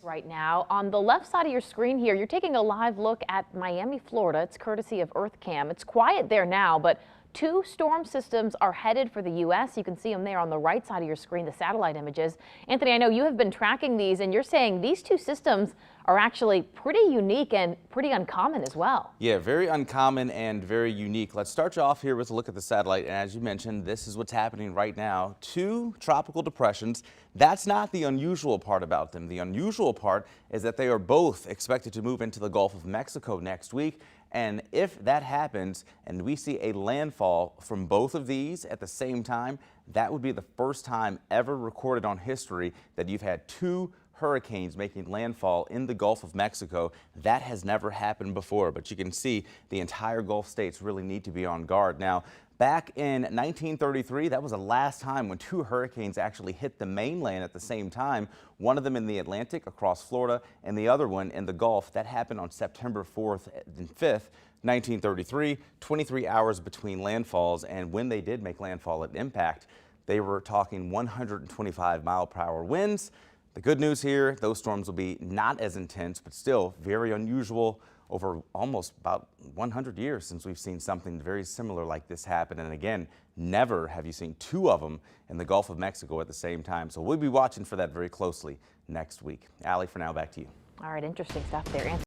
Right now, on the left side of your screen here, you're taking a live look at Miami, Florida. It's courtesy of EarthCam. It's quiet there now, but two storm systems are headed for the U.S. You can see them there on the right side of your screen, the satellite images. Anthony, I know you have been tracking these, and you're saying these two systems are actually pretty unique and pretty uncommon as well. Yeah, very uncommon and very unique. Let's start you off here with a look at the satellite. And as you mentioned, this is what's happening right now. Two tropical depressions. That's not the unusual part about them. The unusual part is that they are both expected to move into the Gulf of Mexico next week. And if that happens and we see a landfall from both of these at the same time, that would be the first time ever recorded on history that you've had two hurricanes making landfall in the Gulf of Mexico. That has never happened before, but you can see the entire Gulf states really need to be on guard. Now, back in 1933, that was the last time when two hurricanes actually hit the mainland at the same time, one of them in the Atlantic across Florida and the other one in the Gulf. That happened on September 4th and 5th, 1933, 23 hours between landfalls, and when they did make landfall at impact, they were talking 125-mile-per-hour winds. The good news here, those storms will be not as intense, but still very unusual. Over almost about 100 years since we've seen something very similar like this happen. And again, never have you seen two of them in the Gulf of Mexico at the same time. So we'll be watching for that very closely next week. Allie, for now, back to you. All right, interesting stuff there.